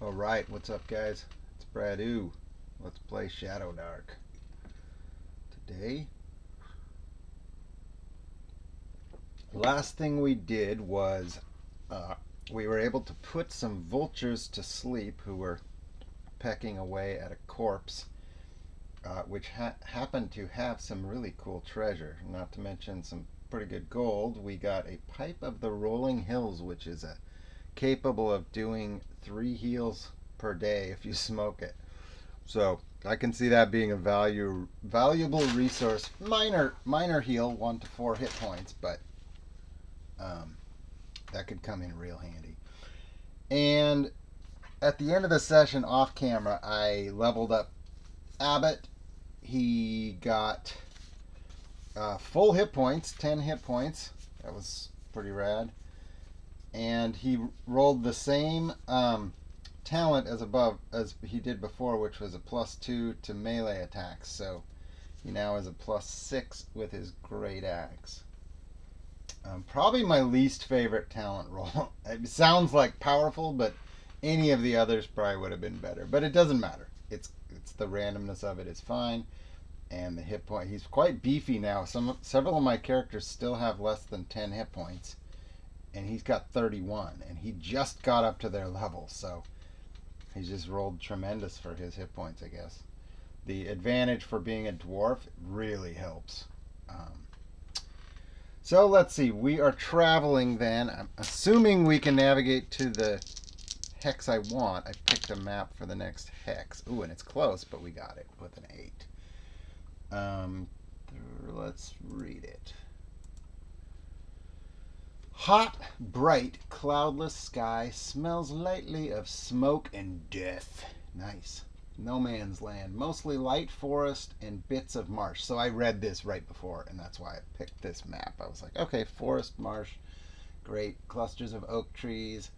Alright, what's up, guys? It's Bradu. Let's play Shadowdark. Today, last thing we did was we were able to put some vultures to sleep who were pecking away at a corpse, which happened to have some really cool treasure, not to mention some pretty good gold. We got a pipe of the rolling hills, which is capable of doing 3 heals per day if you smoke it. So I can see that being a valuable resource. Minor heal, 1 to 4 hit points, but um, that could come in real handy. And at the end of the session, off camera, I leveled up Abbott. He got full hit points, 10 hit points. That was pretty rad. And he rolled the same talent as he did before, which was a +2 to melee attacks. So he now has a +6 with his great axe. Probably my least favorite talent roll. It sounds like powerful, but any of the others probably would have been better. But it doesn't matter. It's the randomness of it is fine, and the hit point. He's quite beefy now. Several of my characters still have less than 10 hit points, and he's got 31, and he just got up to their level. So he's just rolled tremendous for his hit points, I guess. The advantage for being a dwarf really helps. So let's see. We are traveling then. I'm assuming we can navigate to the hex I want. I picked a map for the next hex. Ooh, and it's close, but we got it with an 8. Let's read it. Hot, bright, cloudless sky smells lightly of smoke and death. Nice. No man's land. Mostly light forest and bits of marsh. So I read this right before, and that's why I picked this map. I was like, okay, forest, marsh, great. Clusters of oak trees.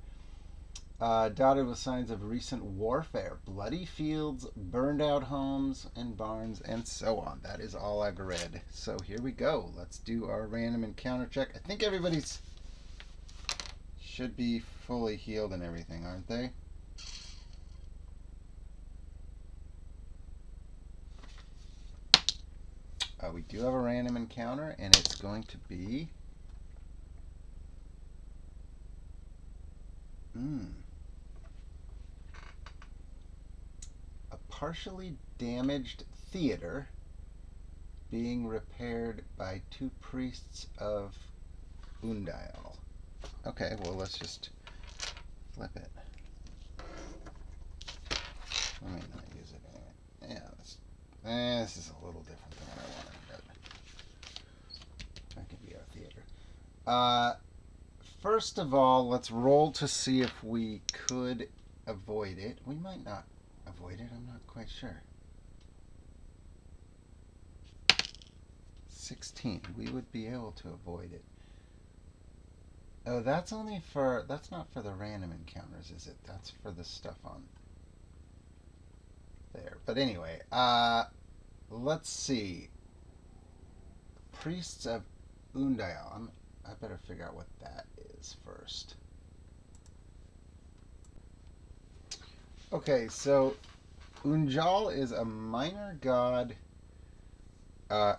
Dotted with signs of recent warfare. Bloody fields, burned out homes and barns, and so on. That is all I've read. So here we go. Let's do our random encounter check. I think everybody's should be fully healed and everything, aren't they? We do have a random encounter, and it's going to be a partially damaged theater being repaired by 2 priests of Undial. Okay, well, let's just flip it. Let me not use it anyway. Yeah, this is a little different than what I wanted, but that could be our theater. First of all, let's roll to see if we could avoid it. We might not avoid it, I'm not quite sure. 16. We would be able to avoid it. Oh, that's not for the random encounters, is it? That's for the stuff on there. But anyway, let's see. Priests of Undial. I better figure out what that is first. Okay, so Unjal is a minor god,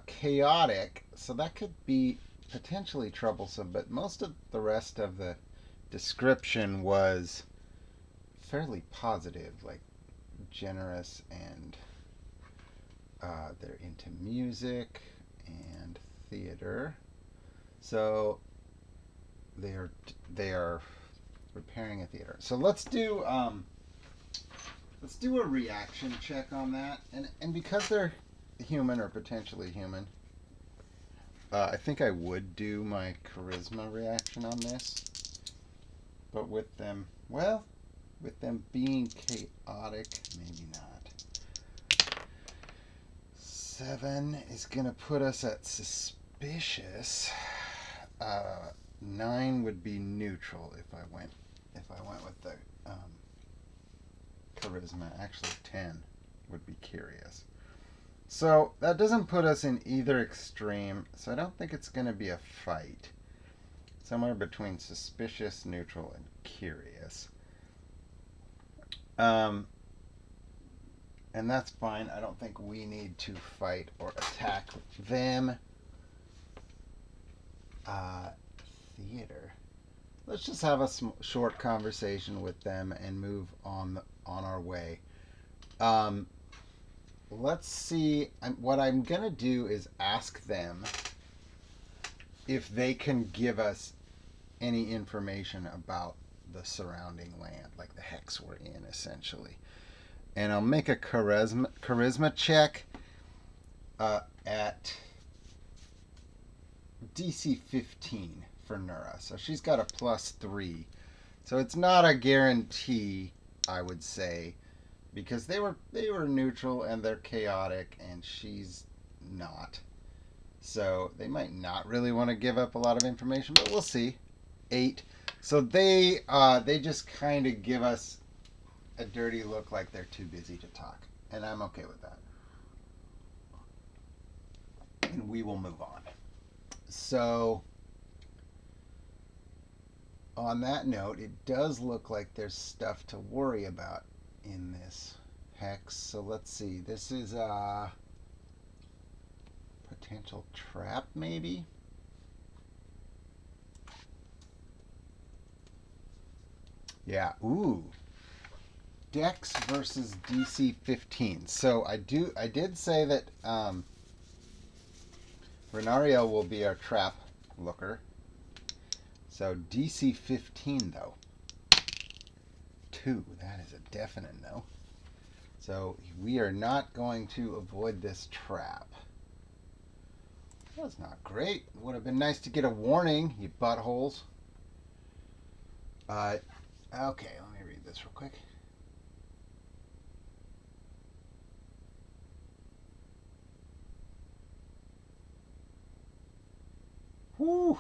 chaotic, so that could be potentially troublesome, but most of the rest of the description was fairly positive, like generous, and they're into music and theater. So they are repairing a theater. So let's do a reaction check on that, and because they're human or potentially human, I think I would do my charisma reaction on this, but with them being chaotic, maybe not. 7 is gonna put us at suspicious. 9 would be neutral if I went with the charisma. Actually, 10 would be curious. So that doesn't put us in either extreme. So I don't think it's going to be a fight. Somewhere between suspicious, neutral, and curious. Um, and that's fine. I don't think we need to fight or attack them. Uh, Theater. Let's just have a short conversation with them and move on our way. Um, let's see. What I'm gonna do is ask them if they can give us any information about the surrounding land, like the hex we're in, essentially. And I'll make a charisma check at DC 15 for Nura. So she's got a +3. So it's not a guarantee, I would say, because they were neutral and they're chaotic, and she's not. So they might not really want to give up a lot of information, but we'll see. 8. So they just kind of give us a dirty look, like they're too busy to talk, and I'm okay with that. And we will move on. So on that note, it does look like there's stuff to worry about in this hex. So let's see. This is a potential trap, maybe. Yeah. Ooh. Dex versus DC 15. So I did say that Renario will be our trap looker. So DC 15 though. 2. That is a definite no. So we are not going to avoid this trap. That's not great. Would have been nice to get a warning, you buttholes. Okay, let me read this real quick. Whew.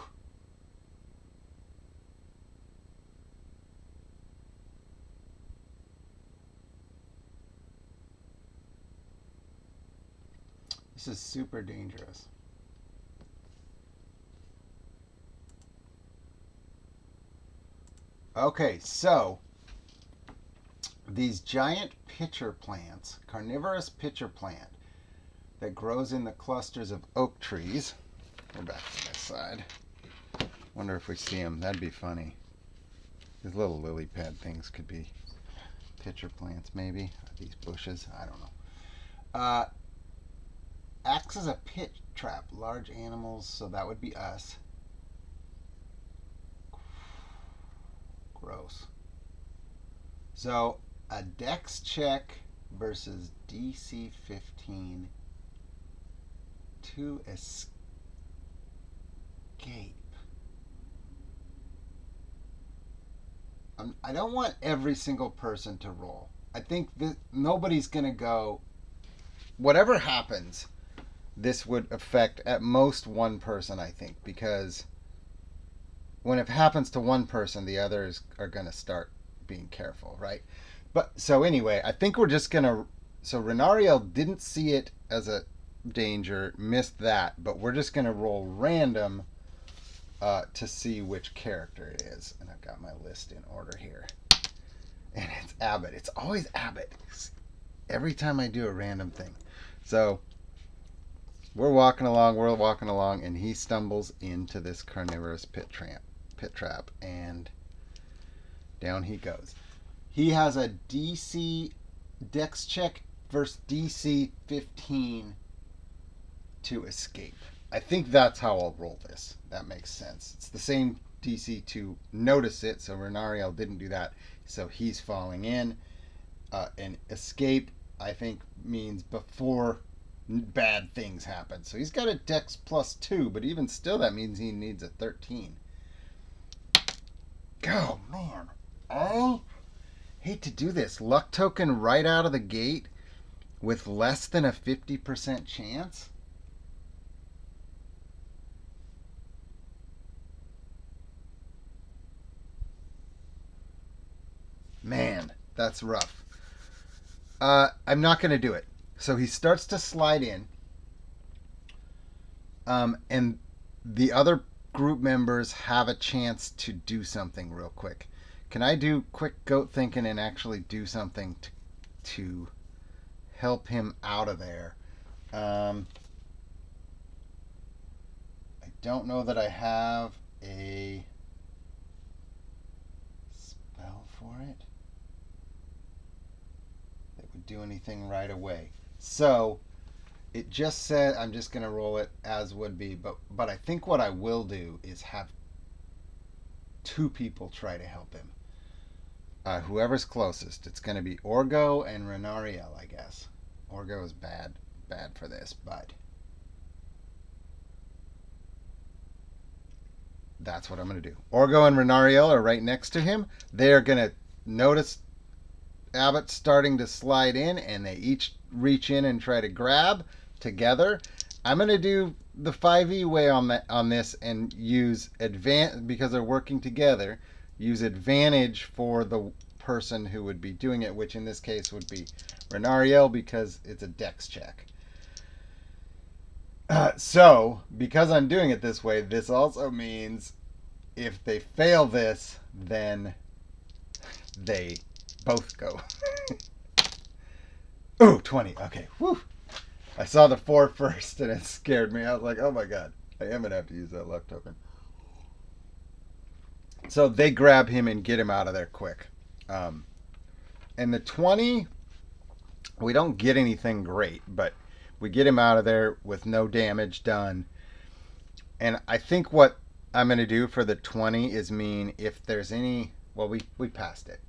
This is super dangerous. Okay, so these giant pitcher plants, carnivorous pitcher plant that grows in the clusters of oak trees. We're back to this side. Wonder if we see them. That'd be funny. These little lily pad things could be pitcher plants, maybe. These bushes, I don't know. Acts as a pit trap. Large animals, so that would be us. Gross. So a dex check versus DC 15 to escape. I don't want every single person to roll. I think that nobody's going to go. Whatever happens, this would affect at most one person, I think, because when it happens to one person, the others are going to start being careful, right? But so anyway, I think we're just going to. So Renario didn't see it as a danger, missed that, but we're just going to roll random to see which character it is. And I've got my list in order here. And it's Abbott. It's always Abbott. Every time I do a random thing. So we're walking along, and he stumbles into this carnivorous pit trap, and down he goes. He has a DC Dex check versus DC 15 to escape. I think that's how I'll roll this. That makes sense. It's the same DC to notice it, so Renario didn't do that, so he's falling in. And escape, I think, means before bad things happen. So he's got a Dex +2, but even still, that means he needs a 13. Oh, man. I hate to do this. Luck token right out of the gate with less than a 50% chance? Man, that's rough. I'm not going to do it. So he starts to slide in, and the other group members have a chance to do something real quick. Can I do quick goat thinking and actually do something to help him out of there? I don't know that I have a spell for it that would do anything right away. So it just said I'm just going to roll it as would be, but I think what I will do is have two people try to help him. Whoever's closest. It's going to be Orgo and Renariel, I guess. Orgo is bad for this, but that's what I'm going to do. Orgo and Renariel are right next to him. They're going to notice Abbott starting to slide in, and they each reach in and try to grab together. I'm going to do the 5e way on this and use because they're working together. Use advantage for the person who would be doing it, which in this case would be Renariel because it's a dex check. So, because I'm doing it this way, this also means if they fail this, then they both go. Ooh, 20. Okay. Whew. I saw the 4 first and it scared me. I was like, oh my god. I am going to have to use that luck token. So they grab him and get him out of there quick. And the 20, we don't get anything great, but we get him out of there with no damage done. And I think what I'm going to do for the 20 is mean if there's any... Well, we passed it.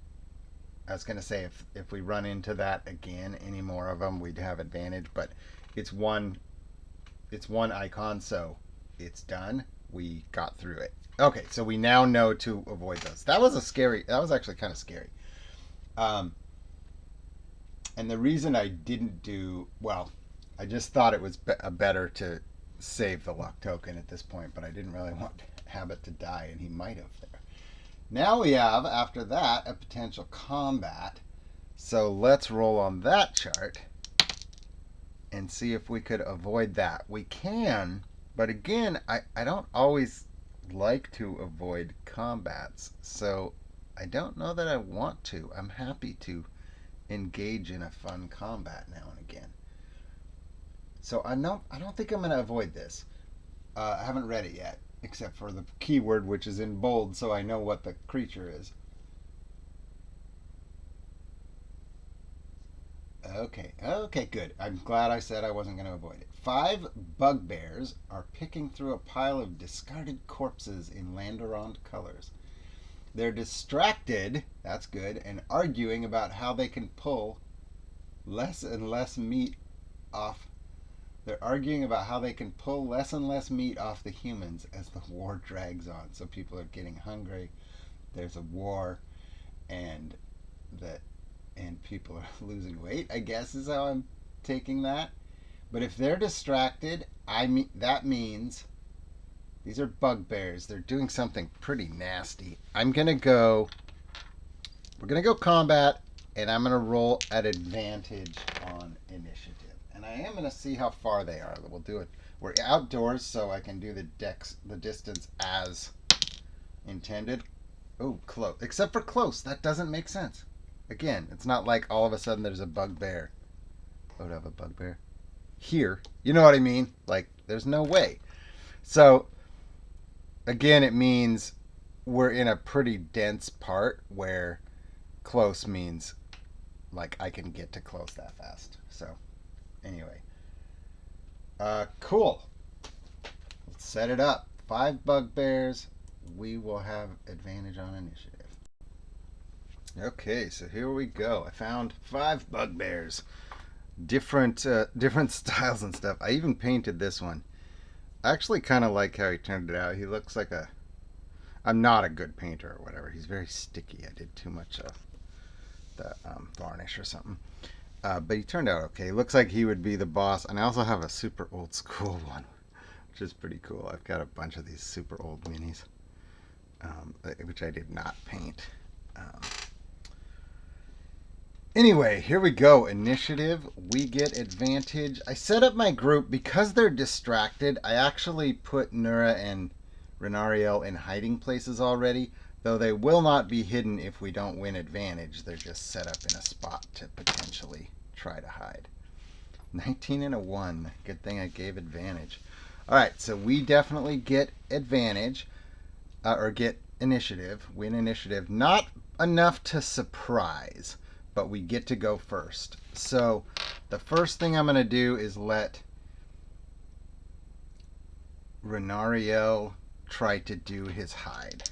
I was going to say if we run into that again, any more of them, we'd have advantage. But it's one icon, so it's done. We got through it. Okay, so we now know to avoid those. That was actually kind of scary. And the reason I didn't do... Well, I just thought it was better to save the luck token at this point, but I didn't really want Habit to die, and he might have there. Now we have, after that, a potential combat. So let's roll on that chart and see if we could avoid that. We can, but again, I don't always like to avoid combats, so I don't know that I want to. I'm happy to engage in a fun combat now and again. So I don't think I'm going to avoid this. I haven't read it yet, except for the keyword, which is in bold, so I know what the creature is. Okay, good. I'm glad I said I wasn't going to avoid it. 5 bugbears are picking through a pile of discarded corpses in Landarond colors. They're distracted, that's good, and arguing about how they can pull less and less meat off. They're arguing about how they can pull less and less meat off the humans as the war drags on. So people are getting hungry. There's a war, and people are losing weight, I guess is how I'm taking that. But if they're distracted, that means these are bugbears. They're doing something pretty nasty. We're going to go combat, and I'm going to roll at advantage on initiative. And I am going to see how far they are. We'll do it. We're outdoors, so I can do the distance as intended. Oh, close. Except for close. That doesn't make sense. Again, it's not like all of a sudden there's a bugbear. I would have a bugbear here. You know what I mean? Like, there's no way. So, again, it means we're in a pretty dense part where close means, like, I can get to close that fast. So, anyway. Cool. Let's set it up. 5 bugbears. We will have advantage on initiative. Okay, so here we go. I found 5 bugbears. Different styles and stuff. I even painted this one. I actually kind of like how he turned it out. He looks like I'm not a good painter or whatever. He's very sticky. I did too much of the varnish or something. But he turned out okay. He looks like he would be the boss. And I also have a super old school one, which is pretty cool. I've got a bunch of these super old minis, which I did not paint. Anyway, here we go. Initiative. We get advantage. I set up my group because they're distracted. I actually put Nura and Renariel in hiding places already. Though they will not be hidden if we don't win advantage. They're just set up in a spot to potentially try to hide. 19 and a 1. Good thing I gave advantage. Alright, so we definitely get advantage. Or get initiative. Win initiative. Not enough to surprise, but we get to go first. So the first thing I'm going to do is let Renariel try to do his hide.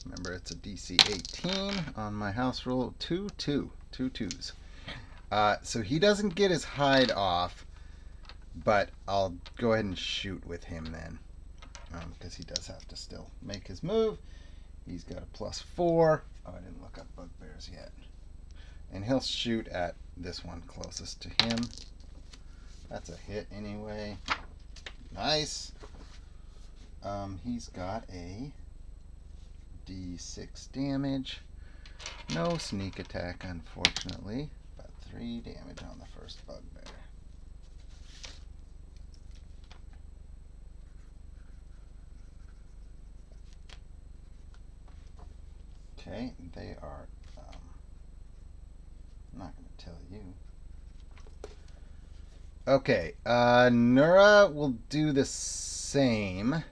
Remember, it's a DC 18 on my house rule. 2 twos. So he doesn't get his hide off, but I'll go ahead and shoot with him then, because he does have to still make his move. He's got a +4. Oh, I didn't look up bugbears yet. And he'll shoot at this one closest to him. That's a hit anyway. Nice. He's got a D6 damage. No sneak attack, unfortunately. But 3 damage on the first bugbear. Okay, they are... I'm not going to tell you. Okay, Nura will do the same.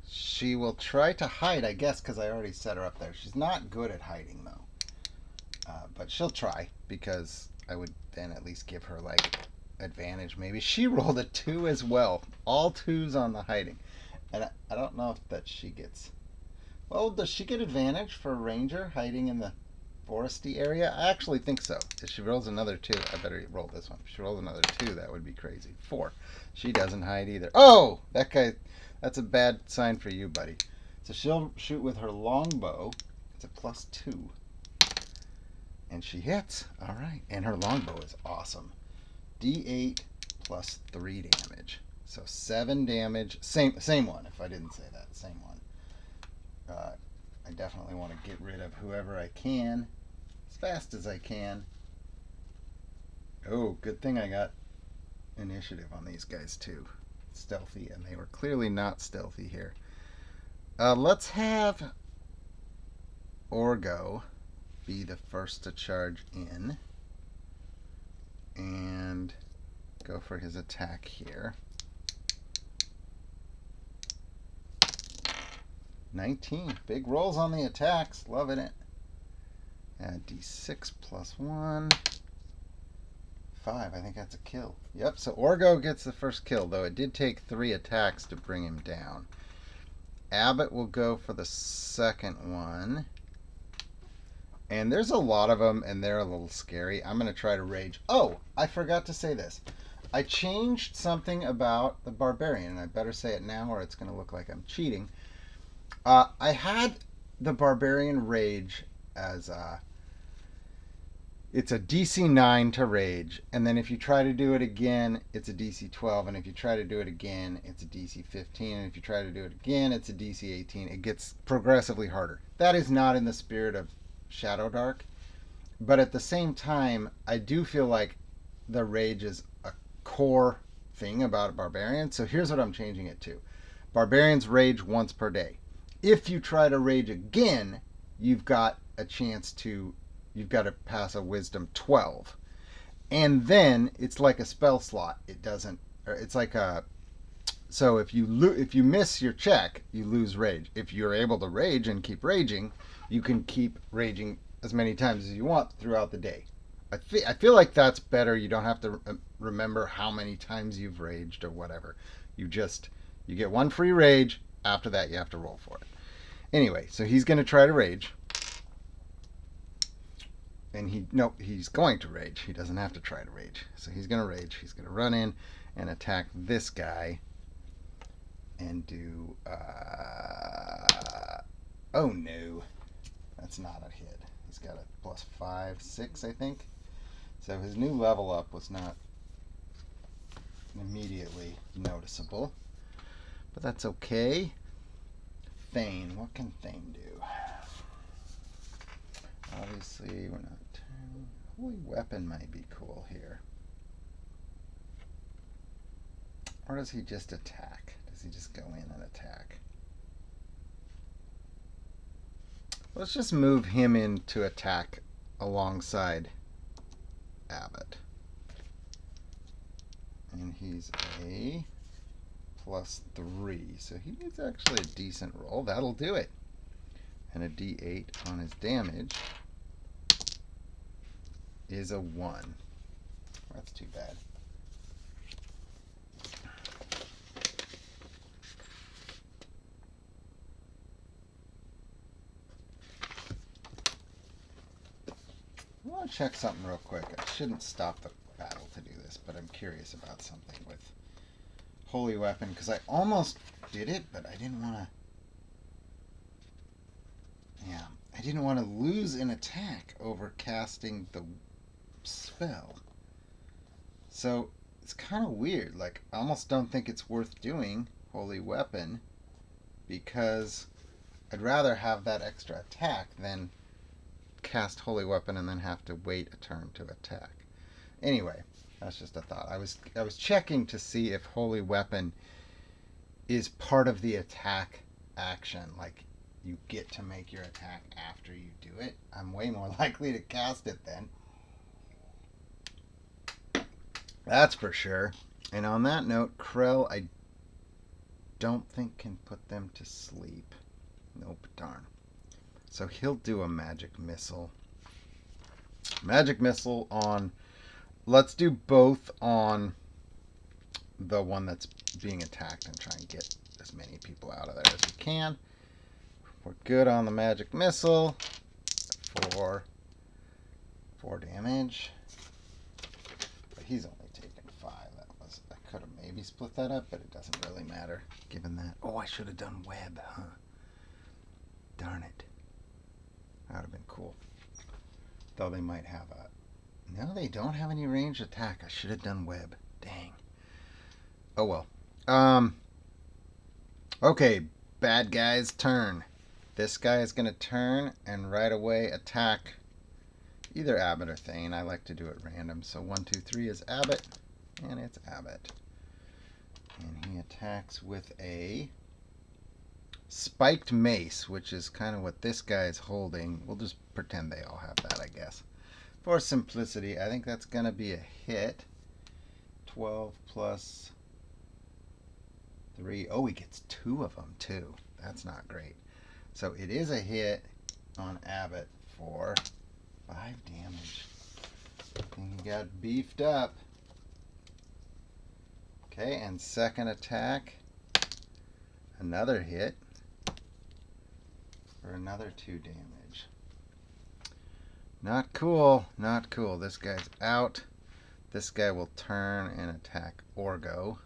She will try to hide, I guess, because I already set her up there. She's not good at hiding, though. But she'll try, because I would then at least give her, like, advantage, maybe. She rolled a 2 as well. All 2s on the hiding. And I don't know if that she gets... Well, does she get advantage for a ranger hiding in the foresty area? I actually think so. If she rolls another 2, I better roll this one. If she rolls another 2, that would be crazy. 4. She doesn't hide either. Oh! That guy... That's a bad sign for you, buddy. So she'll shoot with her longbow. It's a +2. And she hits. All right. And her longbow is awesome. D8 plus 3 damage. So 7 damage. Same one, if I didn't say that. Same one. I definitely want to get rid of whoever I can as fast as I can. Oh, good thing I got initiative on these guys, too. Stealthy, and they were clearly not stealthy here. Let's have Orgo be the first to charge in and go for his attack here. 19. Big rolls on the attacks. Loving it. Add D6 plus 1. 5. I think that's a kill. Yep, so Orgo gets the first kill, though it did take 3 attacks to bring him down. Abbott will go for the second one. And there's a lot of them, and they're a little scary. I'm going to try to rage. Oh, I forgot to say this. I changed something about the Barbarian, and I better say it now or it's going to look like I'm cheating. I had the Barbarian rage as it's a DC 9 to rage, and then if you try to do it again, it's a DC 12, and if you try to do it again, it's a DC 15, and if you try to do it again, it's a DC 18. It gets progressively harder. That is not in the spirit of Shadowdark, but at the same time, I do feel like the rage is a core thing about a Barbarian, so here's what I'm changing it to. Barbarians rage once per day. If you try to rage again, you've got a chance to... You've got to pass a Wisdom 12. And then it's like a spell slot. It doesn't... It's like a... So if you miss your check, you lose rage. If you're able to rage and keep raging, you can keep raging as many times as you want throughout the day. I feel like that's better. You don't have to remember how many times you've raged or whatever. You get 1 free rage. After that, you have to roll for it. Anyway, so he's going to try to rage. And he's going to rage. He doesn't have to try to rage. So he's going to rage. He's going to run in and attack this guy. And do... oh, no. That's not a hit. He's got a +5, 6, I think. So his new level up was not immediately noticeable. But that's okay. Thane. What can Thane do? Obviously, we're not... Holy Weapon might be cool here. Or does he just attack? Does he just go in and attack? Let's just move him in to attack alongside Abbott. And he's a +3. So he needs actually a decent roll. That'll do it. And a d8 on his damage is a 1. That's too bad. I want to check something real quick. I shouldn't stop the battle to do this, but I'm curious about something with Holy Weapon, because I almost did it, but I didn't want to... Yeah, I didn't want to lose an attack over casting the spell. So it's kind of weird. Like, I almost don't think it's worth doing Holy Weapon, because I'd rather have that extra attack than cast Holy Weapon and then have to wait a turn to attack. Anyway, that's just a thought. I was checking to see if Holy Weapon is part of the attack action. Like, you get to make your attack after you do it. I'm way more likely to cast it then. That's for sure. And on that note, Krell, I don't think can put them to sleep. Nope, darn. So he'll do a magic missile. Magic missile on... Let's do both on the one that's being attacked and try and get as many people out of there as we can. We're good on the magic missile for 4 damage. But he's only taken 5. I could have maybe split that up, but it doesn't really matter given that. Oh, I should have done web, huh? Darn it. That would have been cool. Though they might have a... No, they don't have any ranged attack. I should have done web. Dang. Oh well. Okay, bad guy's turn. This guy is going to turn and right away attack either Abbott or Thane. I like to do it random. So 1, 2, 3 is Abbott, and it's Abbott. And he attacks with a spiked mace, which is kind of what this guy is holding. We'll just pretend they all have that, I guess. For simplicity, I think that's going to be a hit. 12 plus 3. Oh, he gets 2 of them, too. That's not great. So it is a hit on Abbott for 5 damage. And he got beefed up. Okay, and second attack. Another hit for another 2 damage. Not cool. Not cool. This guy's out. This guy will turn and attack Orgo.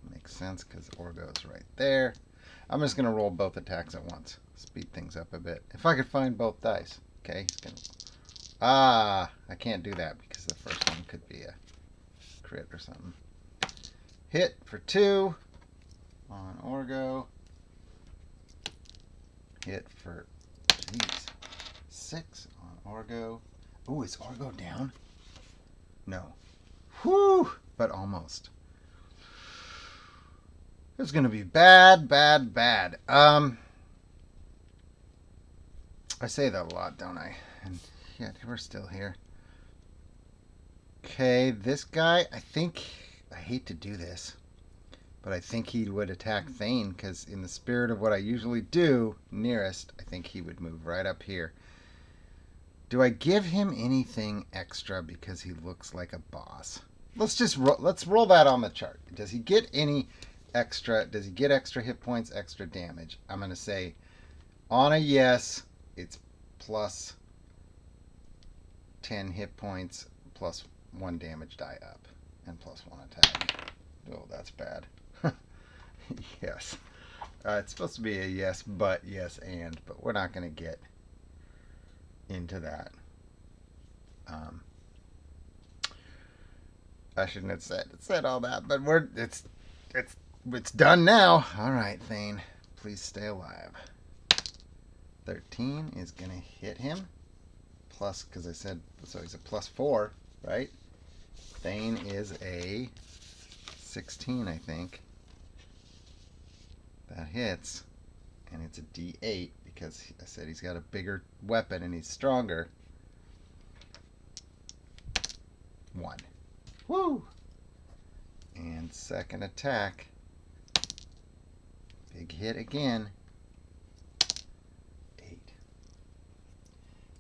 Makes sense because Orgo's right there. I'm just going to roll both attacks at once. Speed things up a bit. If I could find both dice. Okay, he's going to... Ah, I can't do that because the first one could be a crit or something. Hit for 2 on Orgo. Hit for, 6 on Orgo. Ooh, is Orgo down? No. Whew, but almost. It's going to be bad, bad, bad. I say that a lot, don't I? And yeah, we're still here. Okay, this guy, I think, I hate to do this, but I think he would attack Thane because in the spirit of what I usually do, nearest, I think he would move right up here. Do I give him anything extra because he looks like a boss? Let's roll that on the chart. Does he get any extra? Does he get extra hit points, extra damage? I'm going to say on a yes, it's plus 10 hit points, plus 1 damage die up, and plus 1 attack. Oh, that's bad. Yes. It's supposed to be a yes, but yes, and, but we're not going to get into that. I shouldn't have said all that, but it's done now. All right, Thane, please stay alive. 13 is going to hit him. Plus, because I said, so he's a +4, right? Thane is a 16, I think. That hits, and it's a D8 because I said he's got a bigger weapon and he's stronger. 1. Woo! And second attack. Big hit again. 8.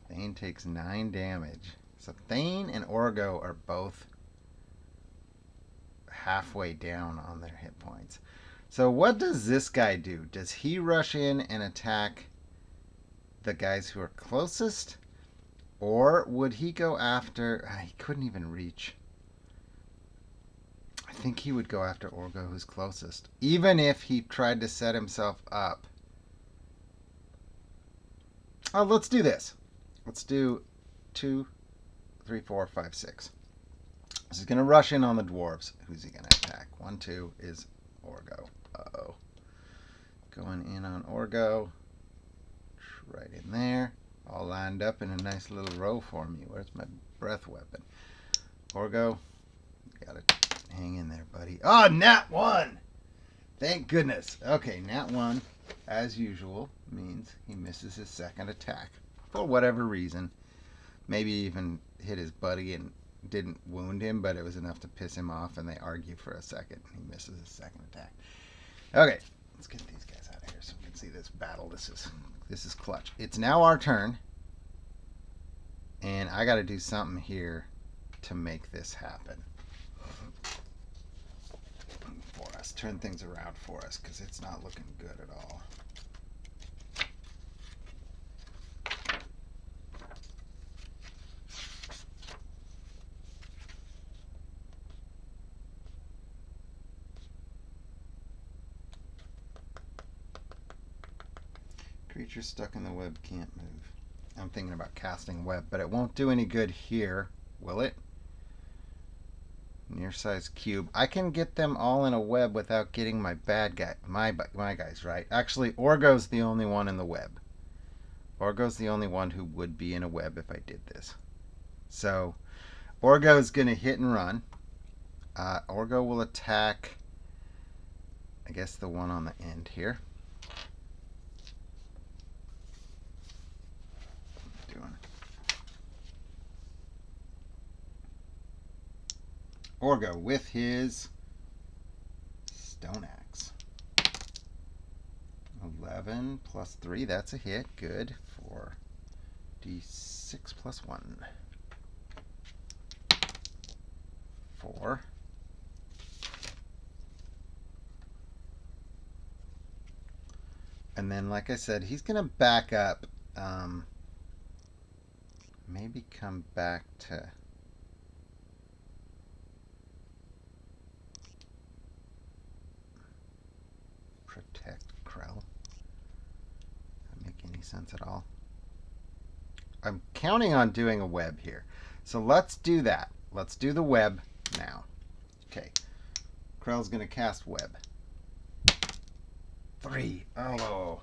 Thane takes 9 damage. So Thane and Orgo are both halfway down on their hit points. So what does this guy do? Does he rush in and attack the guys who are closest? Or would he go after... he couldn't even reach. I think he would go after Orgo, who's closest. Even if he tried to set himself up. Oh, let's do this. Let's do 2, 3, 4, 5, 6. So he's going to rush in on the dwarves. Who's he going to attack? 1, 2 is Orgo. Uh-oh. Going in on Orgo. Right in there. All lined up in a nice little row for me. Where's my breath weapon? Orgo. Got to hang in there, buddy. Oh, nat 1! Thank goodness. Okay, nat 1, as usual, means he misses his second attack. For whatever reason. Maybe even hit his buddy and didn't wound him, but it was enough to piss him off, and they argue for a second. He misses his second attack. Okay, let's get these guys out of here so we can see this battle. This is clutch. It's now our turn, and I got to do something here to make this happen for us. Turn things around for us, because it's not looking good at all. Creature stuck in the web can't move. I'm thinking about casting web, but it won't do any good here, will it? Near size cube. I can get them all in a web without getting my bad guy, my guys, right? Actually, Orgo's the only one in the web. Orgo's the only one who would be in a web if I did this. So, Orgo's going to hit and run. Orgo will attack, I guess, the one on the end here. Orgo with his stone axe. 11 plus 3, that's a hit. Good. 4 d6 plus 1. 4. And then, like I said, he's going to back up. Maybe come back to... protect Krell. Doesn't make any sense at all. I'm counting on doing a web here. So let's do that. Let's do the web now. Okay. Krell's going to cast web. 3. Oh.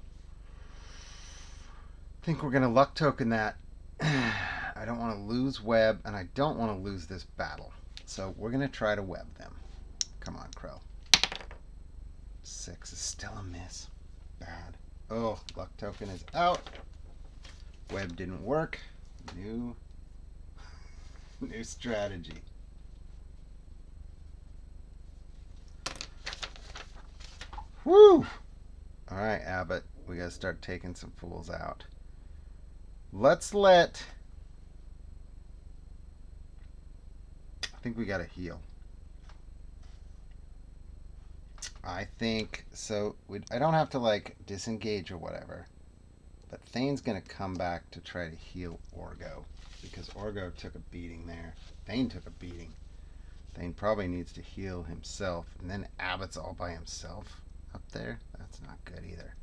I think we're going to luck token that. I don't want to lose web, and I don't want to lose this battle. So we're going to try to web them. Come on, Krell. 6 is still a miss. Bad. Oh, luck token is out. Web didn't work. New strategy. Woo! All right, Abbott. We got to start taking some fools out. Let's let... I think we got to heal. I think so. I don't have to like disengage or whatever, but Thane's gonna come back to try to heal Orgo because Orgo took a beating there. Thane took a beating. Thane probably needs to heal himself, and then Abbott's all by himself up there. That's not good either.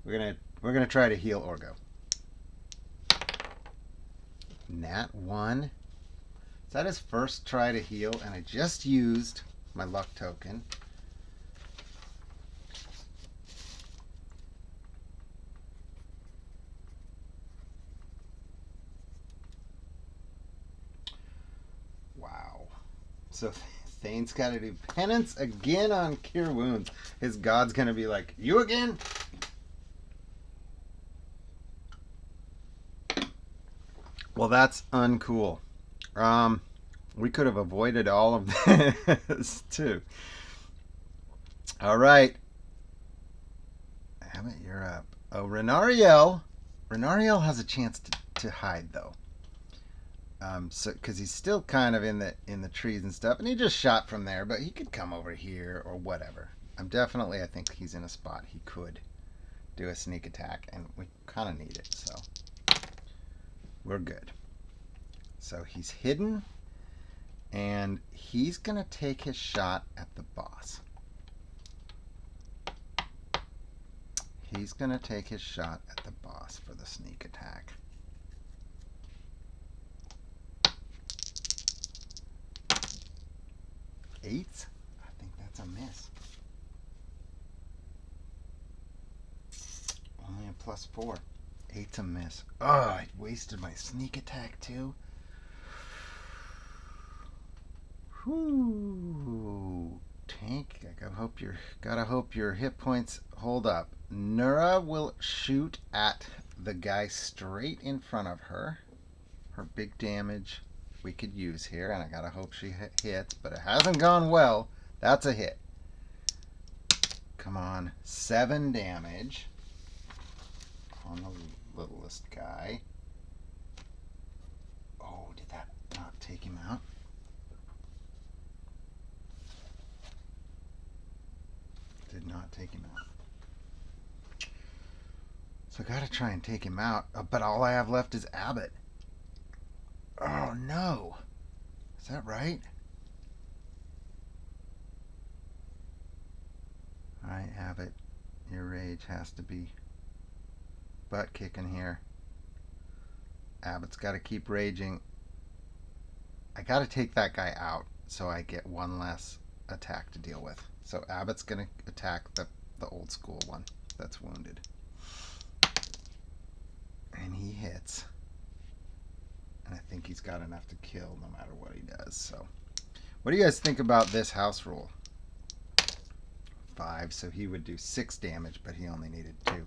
We're gonna try to heal Orgo. Nat 1. Is that his first try to heal? And I just used my luck token. So Thane's got to do penance again on Cure Wounds. His god's going to be like, you again? Well, that's uncool. Um, we could have avoided all of this too. All right, Abbott, you're up. Oh, Renariel. Renariel has a chance to hide though. So because he's still kind of in the trees and stuff, and he just shot from there, but he could come over here or whatever. I think he's in a spot he could do a sneak attack, and we kind of need it, so we're good. So he's hidden, and he's gonna take his shot at the boss. He's gonna take his shot at the boss for the sneak attack. Eight? I think that's a miss. Only a +4. Eight's a miss. Oh, I wasted my sneak attack too. Whoo. Tank, gotta hope your hit points hold up. Nura will shoot at the guy straight in front of her. Her big damage we could use here, and I gotta hope she hits, but it hasn't gone well. That's a hit. Come on, 7 damage on the littlest guy. Oh, did that not take him out? Did not take him out. So I gotta try and take him out, but all I have left is Abbott. Oh no. Is that right? Alright, Abbott. Your rage has to be butt kicking here. Abbott's got to keep raging. I got to take that guy out so I get one less attack to deal with. So Abbott's going to attack the old school one that's wounded. And he hits. And I think he's got enough to kill no matter what he does. So what do you guys think about this house rule? 5, so he would do 6 damage, but he only needed 2.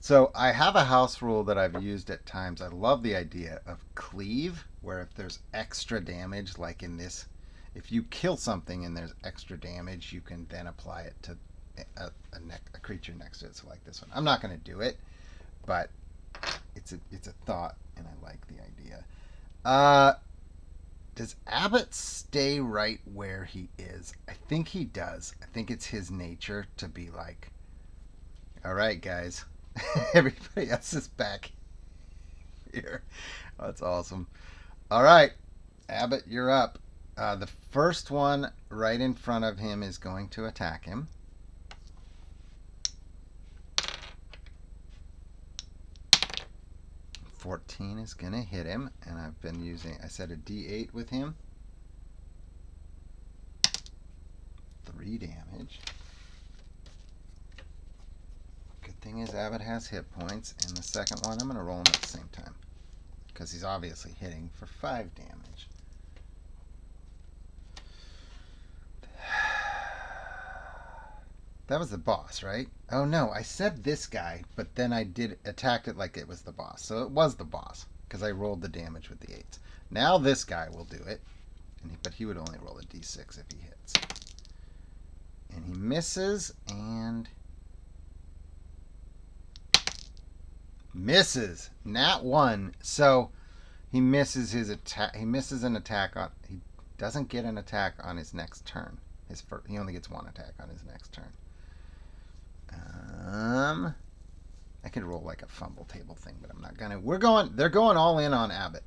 So I have a house rule that I've used at times. I love the idea of cleave, where if there's extra damage, like in this, if you kill something and there's extra damage, you can then apply it to a creature next to it. So like this one. I'm not going to do it, but it's a thought, and I like the idea. Does Abbott stay right where he is? I think he does. I think it's his nature to be like, all right, guys, everybody else is back here. Oh, that's awesome. All right, Abbott, you're up. The first one right in front of him is going to attack him. 14 is going to hit him, and I've been using, I said a D8 with him. 3 damage. Good thing is Abbott has hit points, and the second one I'm going to roll him at the same time, because he's obviously hitting for 5 damage. That was the boss, right? Oh no, I said this guy, but then I attacked it like it was the boss. So it was the boss, because I rolled the damage with the 8s. Now this guy will do it, but he would only roll a d6 if he hits. And he misses, and misses. Nat 1. So he misses his attack. He misses an attack on. He doesn't get an attack on his next turn. He only gets 1 attack on his next turn. I could roll like a fumble table thing, but I'm not gonna. They're going all in on Abbott,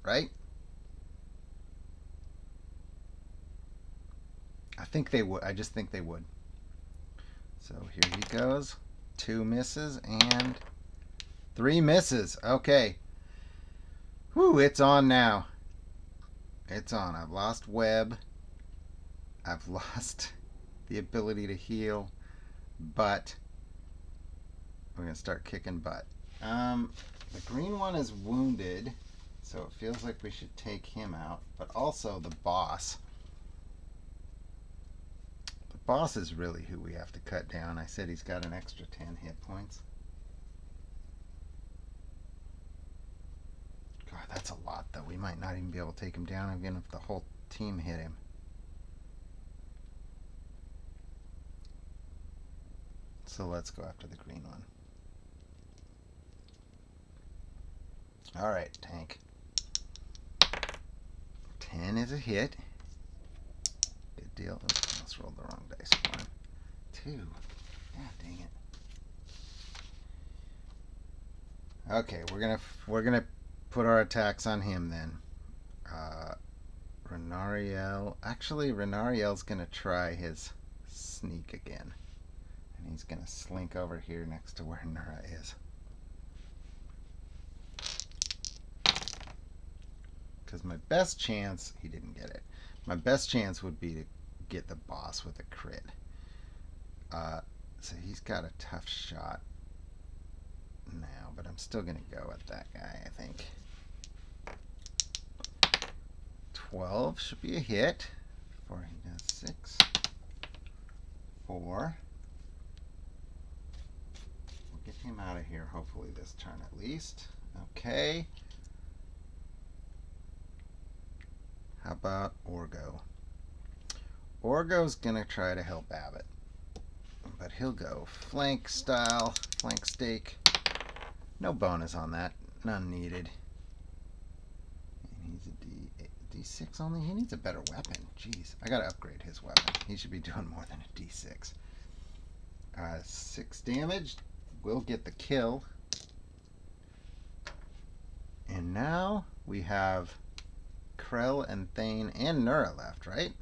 right? I think they would. I just think they would. So here he goes. 2 misses and 3 misses. Okay. Whew, it's on now. It's on. I've lost web. I've lost the ability to heal. But we're going to start kicking butt. The green one is wounded, so it feels like we should take him out. But also the boss. The boss is really who we have to cut down. I said he's got an extra 10 hit points. God, that's a lot, though. We might not even be able to take him down again if the whole team hit him. So let's go after the green one. All right, tank. 10 is a hit. Good deal. Oops, almost rolled the wrong dice. 1, 2. Yeah, dang it. Okay, we're gonna put our attacks on him then. Renariel. Actually, Renariel's gonna try his sneak again, and he's gonna slink over here next to where Nura is. Because my best chance, he didn't get it. My best chance would be to get the boss with a crit. So he's got a tough shot now, but I'm still going to go at that guy, I think. 12 should be a hit. Before he does 6. 4. We'll get him out of here, hopefully this turn at least. Okay. How about Orgo? Orgo's going to try to help Abbott. But he'll go flank style, flank stake. No bonus on that. None needed. And he's a D6 only. He needs a better weapon. Jeez. I gotta upgrade his weapon. He should be doing more than a D6. 6 damage. We'll get the kill. And now we have Krell and Thane and Nura left, right?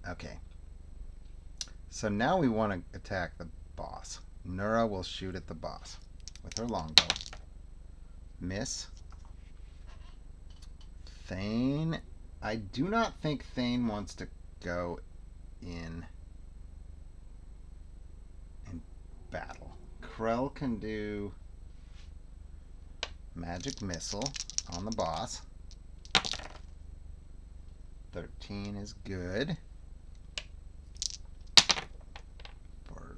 Okay. So now we want to attack the boss. Nura will shoot at the boss with her longbow. Miss. Thane. I do not think Thane wants to go in battle. Krell can do magic missile on the boss. 13 is good. For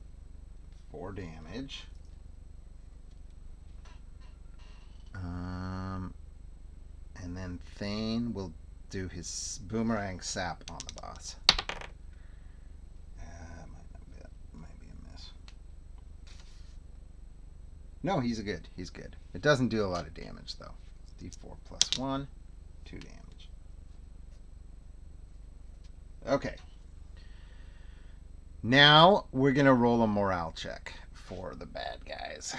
4 damage. And then Thane will do his boomerang sap on the boss. Might be a miss. No, he's good. He's good. It doesn't do a lot of damage, though. D4 plus 1, 2 damage. Okay. Now we're going to roll a morale check for the bad guys.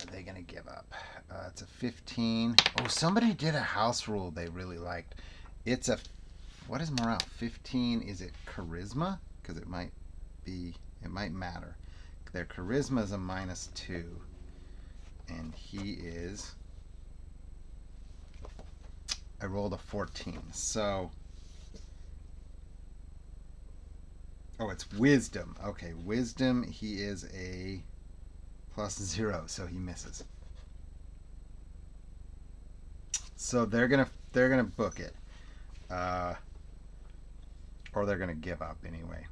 Are they going to give up? It's a 15. Oh, somebody did a house rule they really liked. It's a... What is morale? 15. Is it charisma? Because it might matter. Their charisma is a -2. And he is... I rolled a 14. So... Oh, it's wisdom. Okay, wisdom, he is a +0, so he misses. So they're gonna book it. Or they're gonna give up anyway.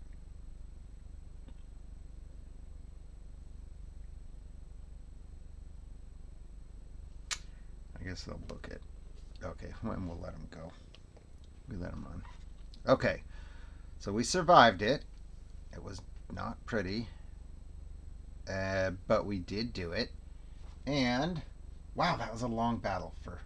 I guess they'll book it. Okay, and we'll let them go. We let them run. Okay, so we survived it. It was not pretty, but we did do it. And wow, that was a long battle for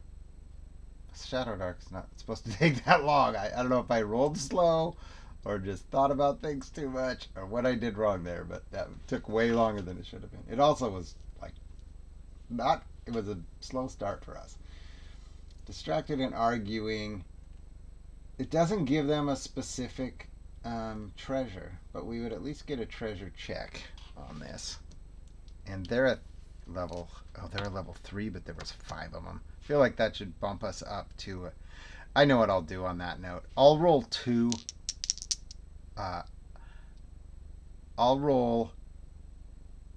Shadowdark's not supposed to take that long. I don't know if I rolled slow or just thought about things too much or what I did wrong there, but that took way longer than it should have been. It also was like it was a slow start for us. Distracted and arguing. It doesn't give them a specific treasure, but we would at least get a treasure check on this. And they're at level... Oh, they're at level 3, but there was 5 of them. I feel like that should bump us up to... I know what I'll do on that note. I'll roll 2... I'll roll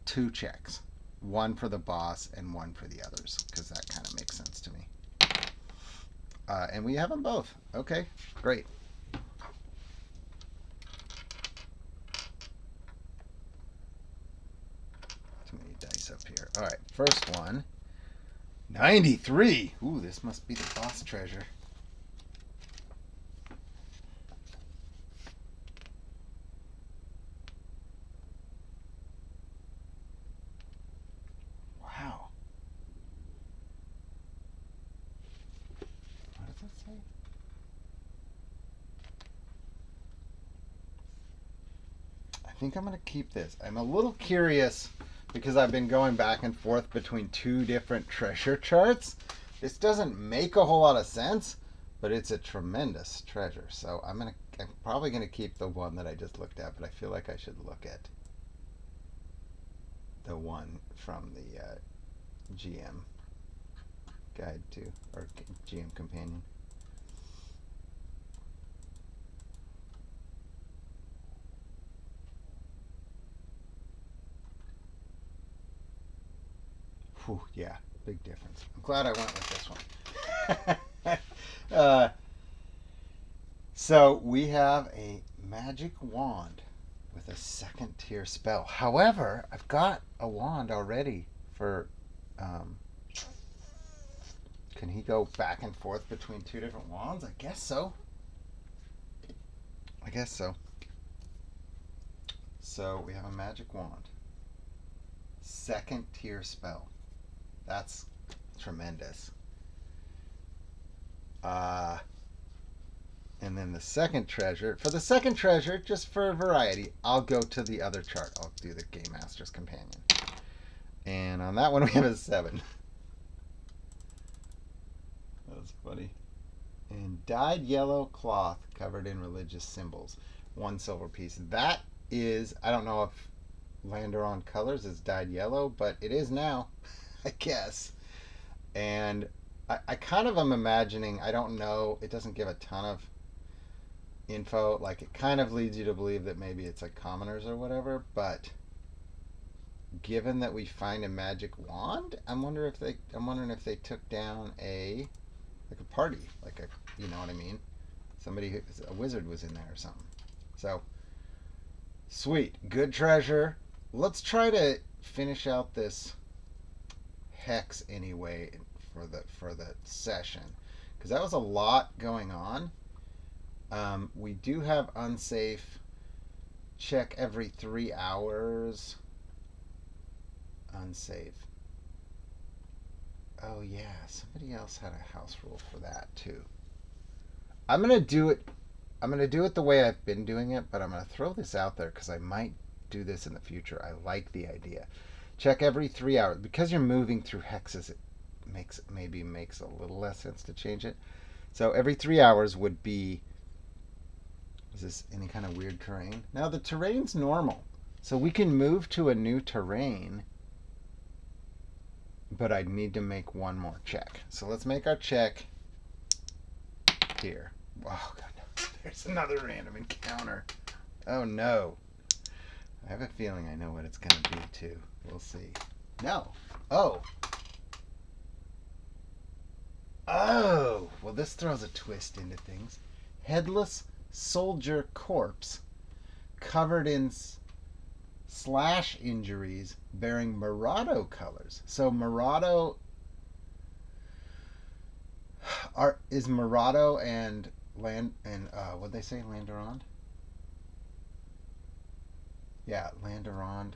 2 checks. 1 for the boss and 1 for the others, because that kind of makes sense to me. And we have them both. Okay, great. Too many dice up here. All right, first one 93. Ooh, this must be the boss treasure. Wow. What does it say? I think I'm going to keep this. I'm a little curious because I've been going back and forth between two different treasure charts. This doesn't make a whole lot of sense, but it's a tremendous treasure. So I'm probably gonna keep the one that I just looked at, but I feel like I should look at the one from the GM guide to, or GM companion. Whew, yeah, big difference. I'm glad I went with this one. So we have a magic wand with a second tier spell. However, I've got a wand already for. Can he go back and forth between two different wands? I guess so. I guess so. So we have a magic wand. Second tier spell. That's tremendous. And then the second treasure. For the second treasure, just for variety, I'll go to the other chart. I'll do the Game Master's Companion. And on that one, we have a 7. That's funny. And dyed yellow cloth covered in religious symbols. 1 silver piece. That is, I don't know if Landeron Colors is dyed yellow, but it is now, I guess. And I kind of am imagining, I don't know, it doesn't give a ton of info. Like, it kind of leads you to believe that maybe it's like commoners or whatever, but given that we find a magic wand, I'm wondering if they took down a party, like a, you know what I mean? A wizard was in there or something. So sweet, good treasure. Let's try to finish out this hex anyway for the session, because that was a lot going on. We do have unsafe. Check every 3 hours. Unsafe. Oh yeah, somebody else had a house rule for that too. I'm gonna do it. I'm gonna do it the way I've been doing it, but I'm gonna throw this out there because I might do this in the future. I like the idea. Check every 3 hours because you're moving through hexes. It makes a little less sense to change it. So every 3 hours would be. Is this any kind of weird terrain? Now the terrain's normal, so we can move to a new terrain. But I'd need to make one more check. So let's make our check here. Oh, God, no. There's another random encounter. Oh, no. I have a feeling I know what it's going to be, too. We'll see. No. Oh. Oh. Well, this throws a twist into things. Headless soldier corpse covered in slash injuries bearing Murado colors. So Murado is Murado and what'd they say, Landeron? Yeah, Landeron.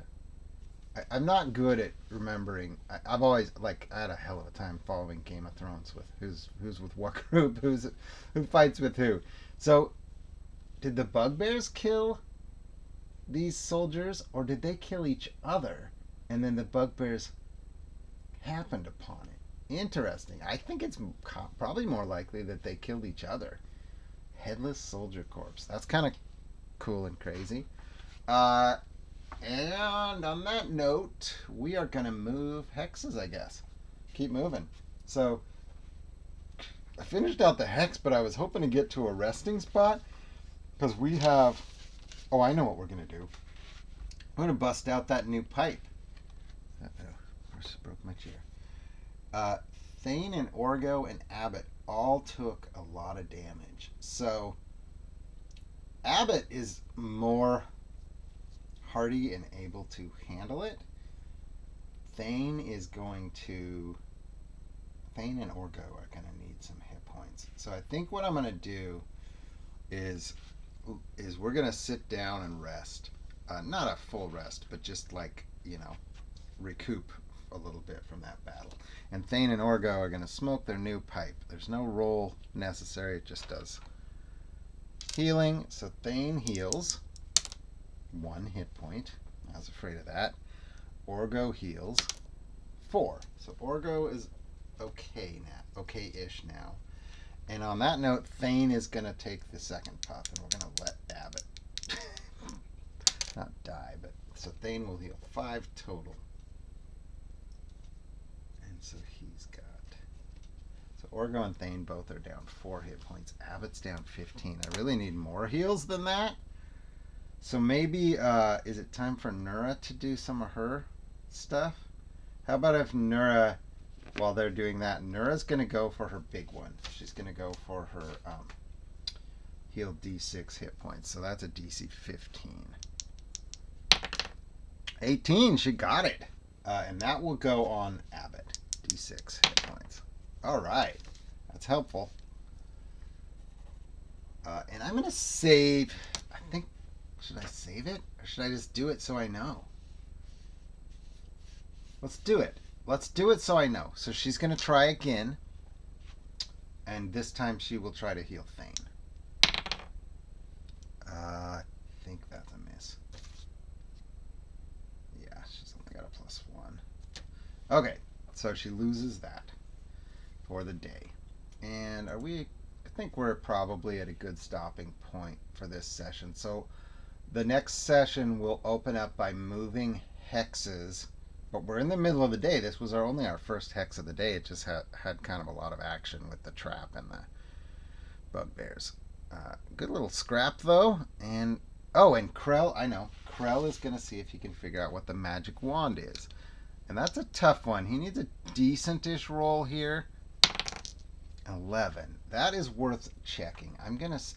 I'm not good at remembering. I've always I had a hell of a time following Game of Thrones with who's with what group, who fights with who. So did the bugbears kill these soldiers, or did they kill each other and then the bugbears happened upon it? Interesting. I think it's probably more likely that they killed each other. Headless soldier corpse. That's kind of cool and crazy. And on that note, we are going to move hexes, I guess. Keep moving. So I finished out the hex, but I was hoping to get to a resting spot because we have. Oh, I know what we're going to do. I'm going to bust out that new pipe. Uh-oh. I just broke my chair. Thane and Orgo and Abbott all took a lot of damage. So Abbott is more hardy and able to handle it. Thane is going to Thane and Orgo are going to need some hit points. So I think what I'm going to do is we're going to sit down and rest. Not a full rest, but just like, recoup a little bit from that battle. And Thane and Orgo are going to smoke their new pipe. There's no roll necessary. It just does healing. So Thane heals 1 hit point. I was afraid of that. Orgo heals 4. So Orgo is okay-ish now. And on that note, Thane is going to take the second puff, and we're going to let Abbott not die, but so Thane will heal 5 total. And so he's got... So Orgo and Thane both are down 4 hit points. Abbott's down 15. I really need more heals than that. So maybe, is it time for Nura to do some of her stuff? How about if Nura, while they're doing that, Nura's going to go for her big one. She's going to go for her heal D6 hit points. So that's a DC 15. 18, she got it. And that will go on Abbott. D6 hit points. All right. That's helpful. And I'm going to save, I think, should I save it? Or should I just do it so I know? Let's do it. Let's do it so I know. So she's going to try again. And this time she will try to heal Thane. I think that's a miss. Yeah, she's only got a +1. Okay, so she loses that for the day. And are we... I think we're probably at a good stopping point for this session. So the next session will open up by moving hexes. But we're in the middle of the day. This was only our first hex of the day. It just had kind of a lot of action with the trap and the bugbears. Good little scrap, though. And Krell, I know. Krell is going to see if he can figure out what the magic wand is. And that's a tough one. He needs a decent-ish roll here. 11. That is worth checking. I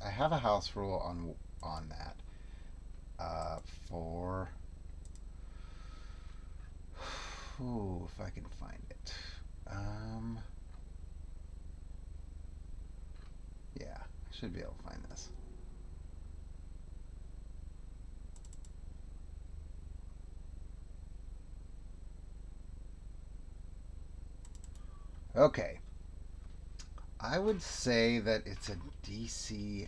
have a house rule on that. For... Ooh, if I can find it. Yeah, I should be able to find this. Okay. I would say that it's a DC.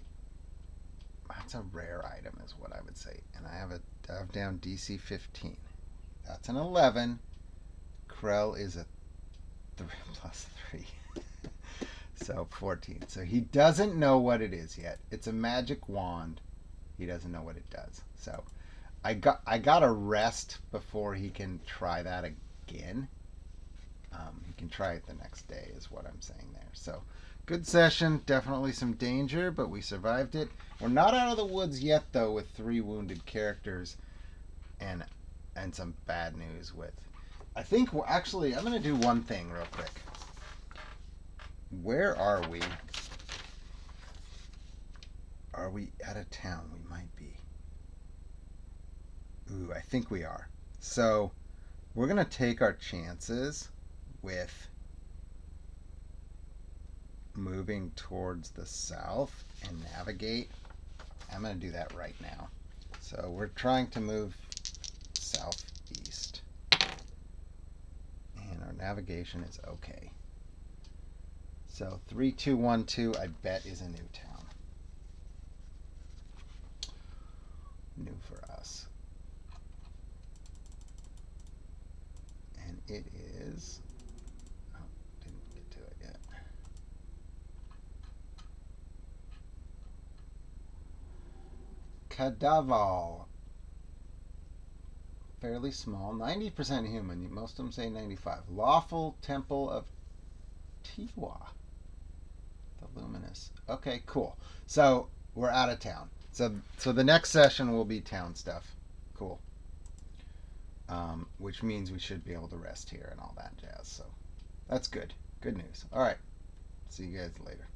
That's a rare item, is what I would say. And I have down DC 15. That's an 11. Krell is a 3 plus 3. So 14. So he doesn't know what it is yet. It's a magic wand. He doesn't know what it does. So I got a rest before he can try that again. He can try it the next day is what I'm saying there. So good session. Definitely some danger, but we survived it. We're not out of the woods yet, though, with 3 wounded characters and some bad news with... I think, actually, I'm going to do one thing real quick. Where are we? Are we out of town? We might be. Ooh, I think we are. So, we're going to take our chances with moving towards the south and navigate. I'm going to do that right now. So, we're trying to move southeast. And our navigation is okay. So 3212, I bet, is a new town. New for us. And it is... Oh, didn't get to it yet. Cadaval. Fairly small, 90% human. Most of them say 95. Lawful Temple of Tiwa. The Luminous. Okay, cool. So we're out of town. So the next session will be town stuff. Cool. Which means we should be able to rest here and all that jazz. So that's good. Good news. All right. See you guys later.